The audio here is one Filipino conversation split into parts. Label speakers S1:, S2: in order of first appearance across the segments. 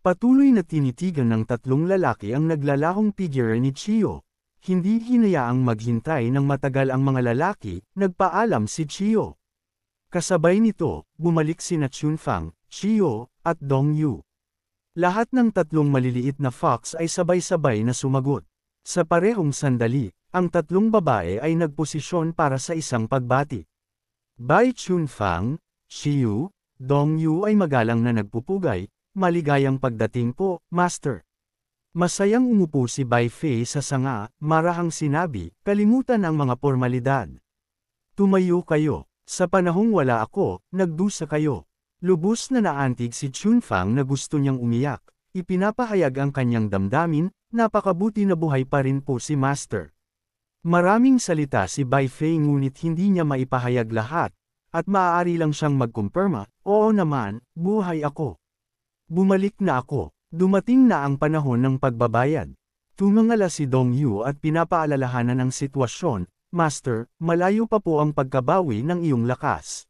S1: Patuloy na tinitigan ng tatlong lalaki ang naglalahong figure ni Chiyo. Hindi hinayaang maghintay ng matagal ang mga lalaki, nagpaalam si Chiyo. Kasabay nito, bumalik sina Chunfang, Chiyo, at Dongyu. Lahat ng tatlong maliliit na fox ay sabay-sabay na sumagot. Sa parehong sandali, ang tatlong babae ay nagposisyon para sa isang pagbati. Bai Chunfang, Chiyo, Dongyu ay magalang na nagpupugay, maligayang pagdating po, Master. Masayang umupo si Bai Fei sa sanga, marahang sinabi, kalimutan ang mga formalidad. Tumayo kayo, sa panahong wala ako, nagdusa kayo. Lubos na naantig si Chunfang na gusto niyang umiyak, ipinapahayag ang kanyang damdamin, napakabuti na buhay pa rin po si Master. Maraming salita si Bai Fei ngunit hindi niya maipahayag lahat, at maaari lang siyang magkumpirma, oo naman, buhay ako. Bumalik na ako. Dumating na ang panahon ng pagbabayad. Tumangala si Dongyu at pinapaalalahanan ang sitwasyon, Master, malayo pa po ang pagkabawi ng iyong lakas.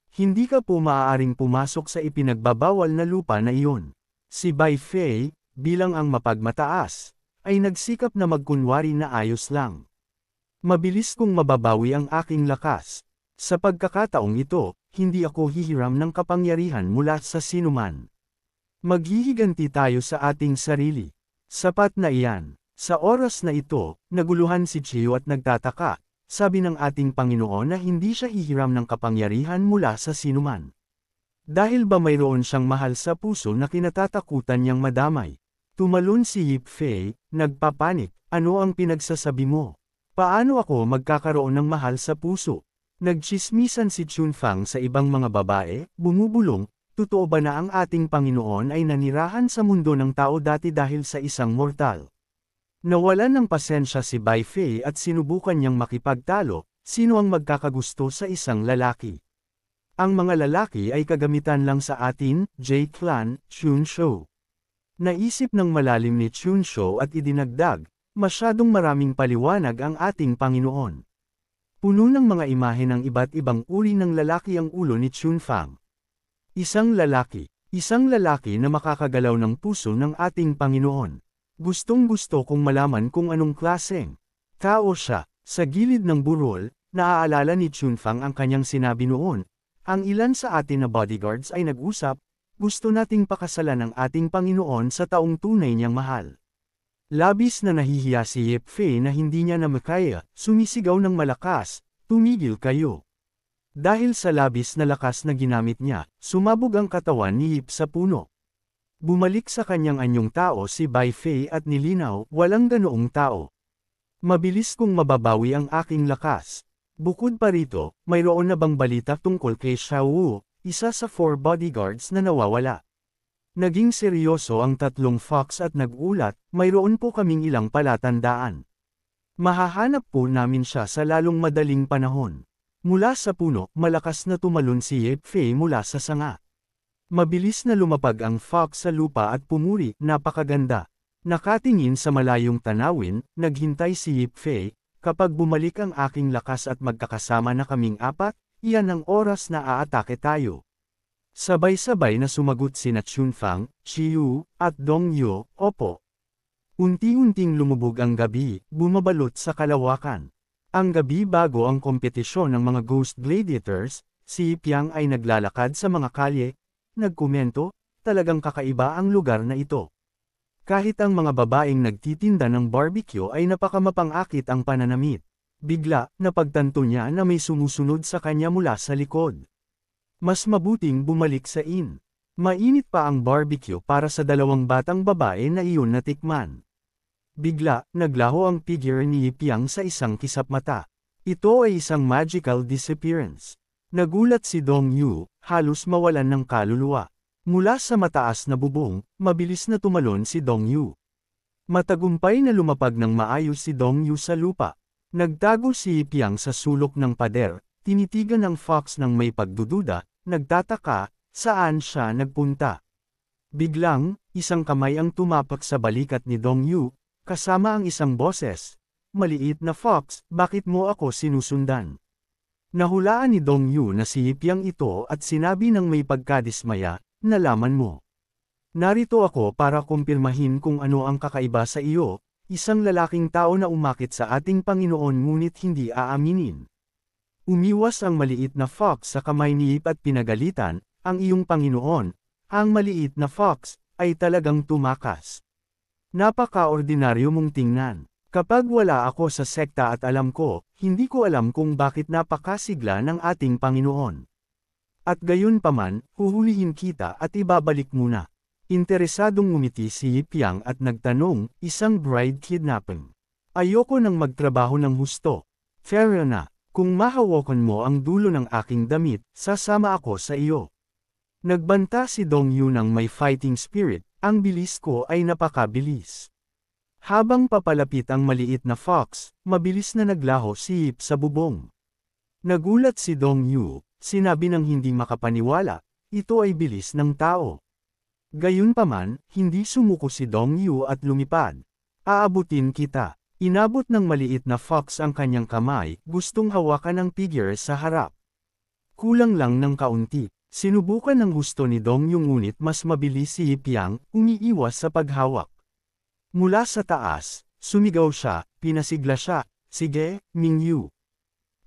S1: Hindi ka po maaaring pumasok sa ipinagbabawal na lupa na iyon. Si Bai Fei, bilang ang mapagmataas, ay nagsikap na magkunwari na ayos lang. Mabilis kong mababawi ang aking lakas. Sa pagkakataong ito, hindi ako hihiram ng kapangyarihan mula sa sinuman. Maghihiganti tayo sa ating sarili. Sapat na iyan. Sa oras na ito, naguluhan si Chiyo at nagtataka, sabi ng ating Panginoon na hindi siya hihiram ng kapangyarihan mula sa sinuman. Dahil ba mayroon siyang mahal sa puso na kinatatakutan niyang madamay? Tumalon si Yip Fei, nagpapanik, ano ang pinagsasabi mo? Paano ako magkakaroon ng mahal sa puso? Nagchismisan si Chunfang sa ibang mga babae, bumubulong, totoo ba na ang ating Panginoon ay nanirahan sa mundo ng tao dati dahil sa isang mortal? Nawalan ng pasensya si Bai Fei at sinubukan niyang makipagtalo, sino ang magkakagusto sa isang lalaki? Ang mga lalaki ay kagamitan lang sa atin, J-Clan, Chunshou. Naisip ng malalim ni Chunshou at idinagdag, masyadong maraming paliwanag ang ating Panginoon. Puno ng mga imahe ng iba't ibang uri ng lalaki ang ulo ni Chunfang. Isang lalaki na makakagalaw ng puso ng ating Panginoon. Gustong-gusto kong malaman kung anong klaseng tao siya. Sa gilid ng burol, naaalala ni Chunfang ang kanyang sinabi noon, ang ilan sa atin na bodyguards ay nag-usap, gusto nating pakasalan ang ating Panginoon sa taong tunay niyang mahal. Labis na nahihiya si Yip Fei na hindi niya na makaya, sumisigaw ng malakas, tumigil kayo. Dahil sa labis na lakas na ginamit niya, sumabog ang katawan ni Yip sa puno. Bumalik sa kanyang anyong tao si Bai Fei at nilinaw, walang ganoong tao. Mabilis kong mababawi ang aking lakas. Bukod pa rito, mayroon na bang balita tungkol kay Xiao Wu, isa sa 4 bodyguards na nawawala? Naging seryoso ang tatlong fox at nag-ulat, mayroon po kaming ilang palatandaan. Mahahanap po namin siya sa lalong madaling panahon. Mula sa puno, malakas na tumalon si Yip Fei mula sa sanga. Mabilis na lumapag ang fox sa lupa at pumuri, napakaganda. Nakatingin sa malayong tanawin, naghintay si Yip Fei, kapag bumalik ang aking lakas at magkakasama na kaming apat, iyan ang oras na aatake tayo. Sabay-sabay na sumagot sina Chunfang, Chiyu, at Dongyu, opo. Unti-unting lumubog ang gabi, bumabalot sa kalawakan. Ang gabi bago ang kompetisyon ng mga Ghost Gladiators, si Piang ay naglalakad sa mga kalye, nagkomento, talagang kakaiba ang lugar na ito. Kahit ang mga babaeng nagtitinda ng barbecue ay napakamapang-akit ang pananamit. Bigla, napagtanto niya na may sumusunod sa kanya mula sa likod. Mas mabuting bumalik sa inn. Mainit pa ang barbecue para sa 2 batang babae na iyon natikman. Bigla, naglaho ang figure ni Piang sa isang kisap mata. Ito ay isang magical disappearance. Nagulat si Dongyu, halos mawalan ng kaluluwa. Mula sa mataas na bubong, mabilis na tumalon si Dongyu. Matagumpay na lumapag ng maayos si Dongyu sa lupa. Nagtago si Piang sa sulok ng pader, tinitigan ng fox ng may pagdududa, nagtataka, saan siya nagpunta. Biglang, isang kamay ang tumapak sa balikat ni Dongyu, kasama ang isang boses, maliit na fox, bakit mo ako sinusundan? Nahulaan ni Dongyu na si Piang ito at sinabi ng may pagkadismaya, nalaman mo. Narito ako para kumpirmahin kung ano ang kakaiba sa iyo, isang lalaking tao na umakit sa ating Panginoon ngunit hindi aaminin. Umiwas ang maliit na fox sa kamay ni Eve at pinagalitan, ang iyong Panginoon. Ang maliit na fox ay talagang tumakas. Napaka-ordinaryo mong tingnan. Kapag wala ako sa sekta at alam ko, hindi ko alam kung bakit napakasigla ng ating Panginoon. At gayon paman, huhulihin kita at ibabalik muna. Interesadong ngumiti si Yipyang at nagtanong, isang bride kidnapping. Ayoko nang magtrabaho ng husto. Fair na, kung mahawakan mo ang dulo ng aking damit, sasama ako sa iyo. Nagbanta si Dong Yu ng may fighting spirit, ang bilis ko ay napakabilis. Habang papalapit ang maliit na fox, mabilis na naglaho si Yip sa bubong. Nagulat si Dong Yu, sinabi ng hindi makapaniwala, ito ay bilis ng tao. Gayunpaman, hindi sumuko si Dong Yu at lumipad. Aabutin kita. Inabot ng maliit na fox ang kanyang kamay, gustong hawakan ang figure sa harap. Kulang lang ng kaunti. Sinubukan ng husto ni Dong Yu ngunit mas mabilis si Yipyang, umiiwas sa paghawak. Mula sa taas, sumigaw siya, pinasigla siya, sige, Mingyu.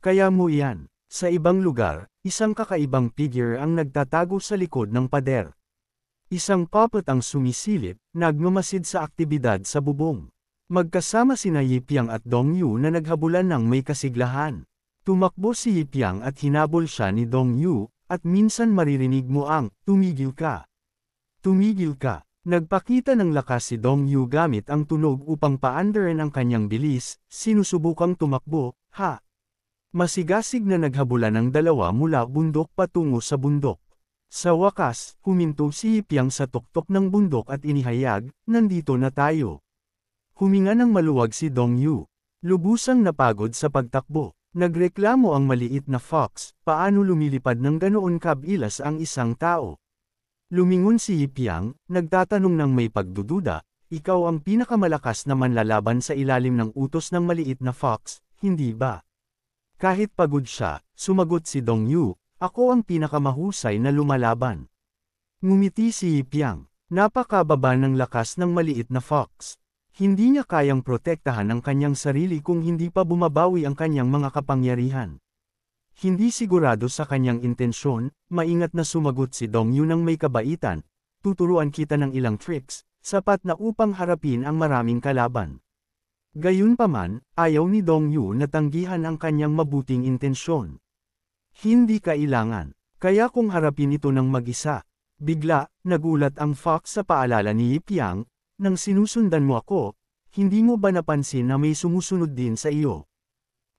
S1: Kaya mo iyan. Sa ibang lugar, isang kakaibang figure ang nagtatago sa likod ng pader. Isang puppet ang sumisilip, nagmamasid sa aktibidad sa bubong. Magkasama sina Yipyang at Dong Yu na naghabulan ng may kasiglahan. Tumakbo si Yipyang at hinabol siya ni Dong Yu, at minsan maririnig mo ang, tumigil ka. Tumigil ka. Nagpakita ng lakas si Dong Yu gamit ang tunog upang paandarin ang kanyang bilis, sinusubukang tumakbo, ha. Masigasig na naghabulan ang dalawa mula bundok patungo sa bundok. Sa wakas, huminto si Yipyang sa tuktok ng bundok at inihayag, nandito na tayo. Huminga ng maluwag si Dong Yu. Lubusang napagod sa pagtakbo. Nagreklamo ang maliit na fox, paano lumilipad ng ganoon kabilas ang isang tao. Lumingon si Yipyang, nagtatanong ng may pagdududa, ikaw ang pinakamalakas na manlalaban sa ilalim ng utos ng maliit na fox, hindi ba? Kahit pagod siya, sumagot si Dong Yu, ako ang pinakamahusay na lumalaban. Ngumiti si Yipyang, napakababa ng lakas ng maliit na fox. Hindi niya kayang protektahan ang kanyang sarili kung hindi pa bumabawi ang kanyang mga kapangyarihan. Hindi sigurado sa kanyang intensyon, maingat na sumagot si Dong Yu ng may kabaitan, tuturuan kita ng ilang tricks, sapat na upang harapin ang maraming kalaban. Gayunpaman, ayaw ni Dong Yu na tanggihan ang kanyang mabuting intensyon. Hindi kailangan, kaya kung harapin ito ng mag-isa. Bigla, nagulat ang fox sa paalala ni Yipyang, nang sinusundan mo ako, hindi mo ba napansin na may sumusunod din sa iyo?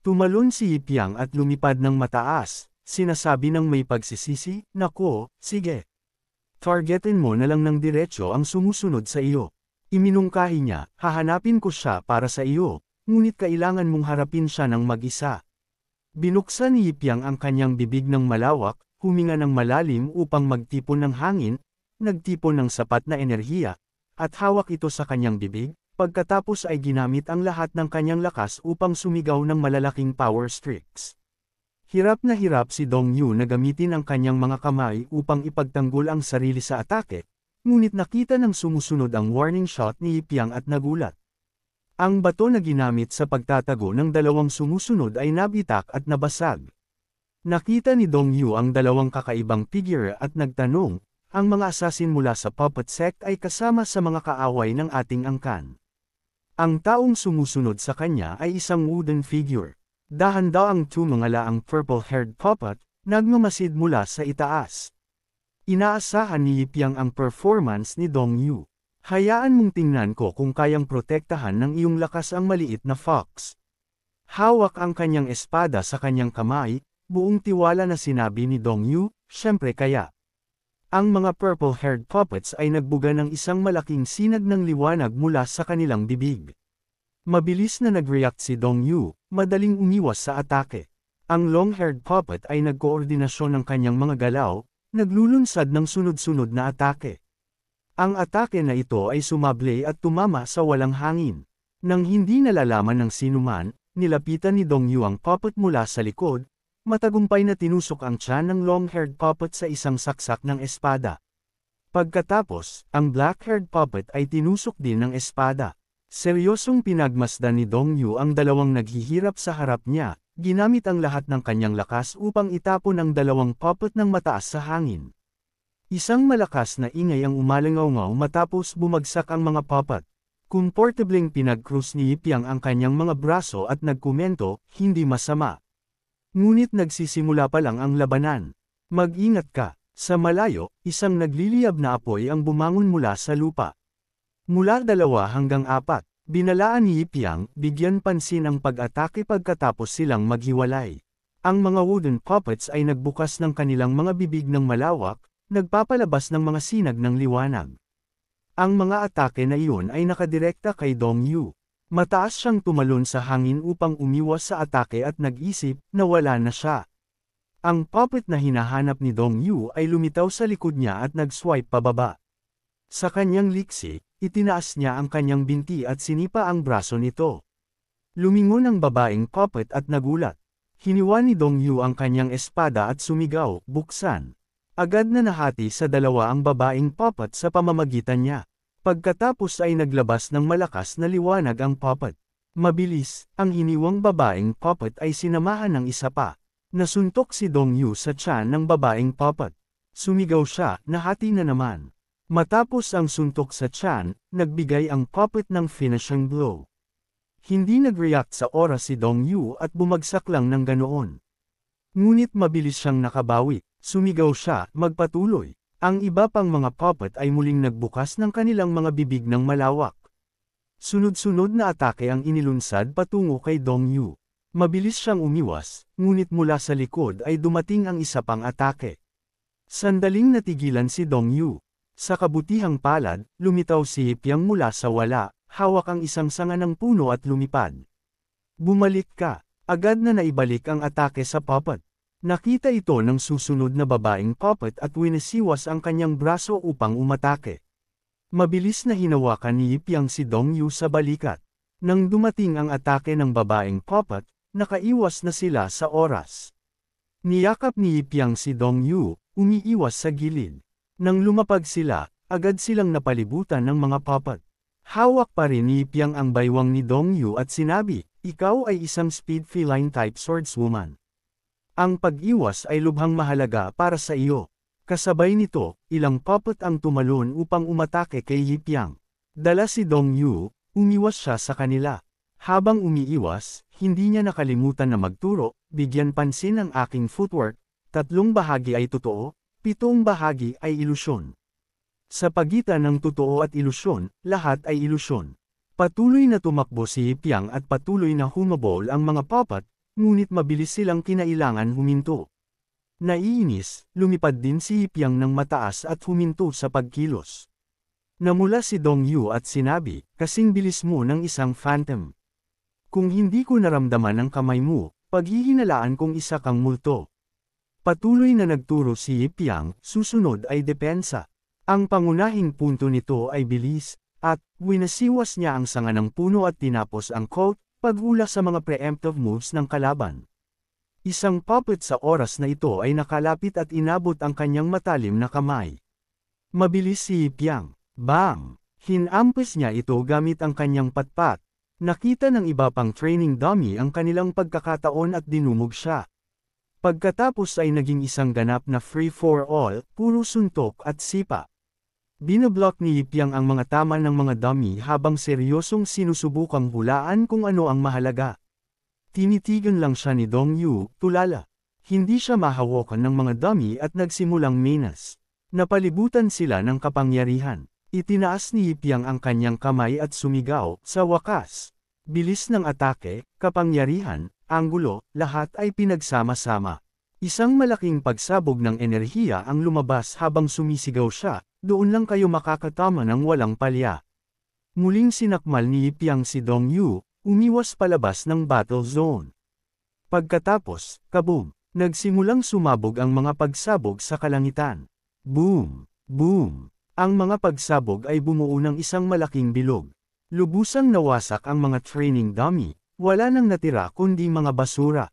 S1: Tumalon si Yipyang at lumipad ng mataas, sinasabi ng may pagsisisi, nako, sige. Targetin mo na lang ng diretso ang sumusunod sa iyo. Iminungkahi niya, hahanapin ko siya para sa iyo, ngunit kailangan mong harapin siya ng mag-isa. Binuksan ni Yipyang ang kanyang bibig ng malawak, huminga ng malalim upang magtipon ng hangin, nagtipon ng sapat na enerhiya, at hawak ito sa kanyang bibig. Pagkatapos ay ginamit ang lahat ng kanyang lakas upang sumigaw ng malalaking power streaks. Hirap na hirap si Dong Yu na gamitin ang kanyang mga kamay upang ipagtanggol ang sarili sa atake, ngunit nakita ng sumusunod ang warning shot ni Yipyang at nagulat. Ang bato na ginamit sa pagtatago ng dalawang sumusunod ay nabitak at nabasag. Nakita ni Dong Yu ang dalawang kakaibang figure at nagtanong, ang mga asasin mula sa puppet sect ay kasama sa mga kaaway ng ating angkan. Ang taong sumusunod sa kanya ay isang wooden figure. Dahan-daang tumangala ang purple-haired puppet, nagmamasid mula sa itaas. Inaasahan ni Yipyang ang performance ni Dong Yu. Hayaan mong tingnan ko kung kayang protektahan ng iyong lakas ang maliit na fox. Hawak ang kanyang espada sa kanyang kamay, buong tiwala na sinabi ni Dong Yu, syempre kaya. Ang mga purple-haired puppets ay nagbuga ng isang malaking sinag ng liwanag mula sa kanilang bibig. Mabilis na nag-react si Dong Yu, madaling umiwas sa atake. Ang long-haired puppet ay nagkoordinasyon ng kanyang mga galaw, naglulunsad ng sunod-sunod na atake. Ang atake na ito ay sumable at tumama sa walang hangin. Nang hindi nalalaman ng sinuman, nilapitan ni Dong Yu ang puppet mula sa likod, matagumpay na tinusok ang tiyan ng long-haired puppet sa isang saksak ng espada. Pagkatapos, ang black-haired puppet ay tinusok din ng espada. Seryosong pinagmasdan ni Dong Yu ang dalawang naghihirap sa harap niya, ginamit ang lahat ng kanyang lakas upang itapon ang dalawang puppet ng mataas sa hangin. Isang malakas na ingay ang umalangaw-ngaw matapos bumagsak ang mga puppet. Komportableng pinag-cross ni Yipyang ang kanyang mga braso at nagkomento, hindi masama. Ngunit nagsisimula pa lang ang labanan. Mag-ingat ka. Sa malayo, isang nagliliyab na apoy ang bumangon mula sa lupa. Mula 2 hanggang 4, binalaan ni Yipyang, bigyan pansin ang pag-atake pagkatapos silang maghiwalay. Ang mga wooden puppets ay nagbukas ng kanilang mga bibig ng malawak, nagpapalabas ng mga sinag ng liwanag. Ang mga atake na iyon ay nakadirekta kay Dong Yu. Mataas siyang tumalon sa hangin upang umiwas sa atake at nag-isip na wala na siya. Ang puppet na hinahanap ni Dong Yu ay lumitaw sa likod niya at nag-swipe pababa. Sa kanyang liksi, itinaas niya ang kanyang binti at sinipa ang braso nito. Lumingon ang babaeng puppet at nagulat. Hiniwa ni Dong Yu ang kanyang espada at sumigaw, buksan. Agad na nahati sa 2 ang babaeng puppet sa pamamagitan niya. Pagkatapos ay naglabas ng malakas na liwanag ang puppet. Mabilis, ang hiniwang babaeng puppet ay sinamahan ng isa pa. Nasuntok si Dong Yu sa tiyan ng babaeng puppet. Sumigaw siya, nahati na naman. Matapos ang suntok sa tiyan, nagbigay ang puppet ng finishing blow. Hindi nag-react sa oras si Dong Yu at bumagsak lang ng ganoon. Ngunit mabilis siyang nakabawi, sumigaw siya, magpatuloy. Ang iba pang mga puppet ay muling nagbukas ng kanilang mga bibig ng malawak. Sunod-sunod na atake ang inilunsad patungo kay Dong Yu. Mabilis siyang umiwas, ngunit mula sa likod ay dumating ang isa pang atake. Sandaling natigilan si Dong Yu. Sa kabutihang palad, lumitaw si Yipyang mula sa wala, hawak ang isang sanga ng puno at lumipad. Bumalik ka, agad na naibalik ang atake sa puppet. Nakita ito ng susunod na babaeng puppet at winisiwas ang kanyang braso upang umatake. Mabilis na hinawakan ni Yipyang si Dong Yu sa balikat. Nang dumating ang atake ng babaeng puppet, nakaiwas na sila sa oras. Niyakap ni Yipyang si Dong Yu, umiiwas sa gilid. Nang lumapag sila, agad silang napalibutan ng mga puppet. Hawak pa rin ni Yipyang ang baywang ni Dong Yu at sinabi, ikaw ay isang speed feline type swordswoman. Ang pag-iwas ay lubhang mahalaga para sa iyo. Kasabay nito, ilang puppet ang tumalon upang umatake kay Yipyang. Dala si Dong Yu, umiwas siya sa kanila. Habang umiiwas, hindi niya nakalimutan na magturo, bigyan pansin ang aking footwork, 3 bahagi ay totoo, 7 bahagi ay ilusyon. Sa pagitan ng totoo at ilusyon, lahat ay ilusyon. Patuloy na tumakbo si Yipyang at patuloy na humabol ang mga puppet, ngunit mabilis silang kinailangan huminto. Naiinis, lumipad din si Yipyang ng mataas at huminto sa pagkilos. Namula si Dong Yu at sinabi, kasing bilis mo ng isang phantom. Kung hindi ko naramdaman ang kamay mo, paghihinalaan kong isa kang multo. Patuloy na nagturo si Yipyang, susunod ay depensa. Ang pangunahing punto nito ay bilis, at winasiwas niya ang sanga ng puno at tinapos ang quote, paghula sa mga preemptive moves ng kalaban. Isang puppet sa oras na ito ay nakalapit at inabot ang kanyang matalim na kamay. Mabilis si Yipyang. Bang! Hinampis niya ito gamit ang kanyang patpat. Nakita ng iba pang training dummy ang kanilang pagkakataon at dinumog siya. Pagkatapos ay naging isang ganap na free-for-all, puro suntok at sipa. Binoblock ni Yipyang ang mga tama ng mga dummy habang seryosong sinusubukang hulaan kung ano ang mahalaga. Tinitigan lang siya ni Dong Yu, tulala. Hindi siya mahawakan ng mga dummy at nagsimulang menas. Napalibutan sila ng kapangyarihan. Itinaas ni Yipyang ang kanyang kamay at sumigaw, sa wakas. Bilis ng atake, kapangyarihan, anggulo, lahat ay pinagsama-sama. Isang malaking pagsabog ng enerhiya ang lumabas habang sumisigaw siya, doon lang kayo makakatama ng walang palya. Muling sinakmal ni Yipyang si Dong Yu, umiwas palabas ng battle zone. Pagkatapos, kaboom, nagsimulang sumabog ang mga pagsabog sa kalangitan. Boom! Boom! Ang mga pagsabog ay bumuo ng isang malaking bilog. Lubusang nawasak ang mga training dummy, wala nang natira kundi mga basura.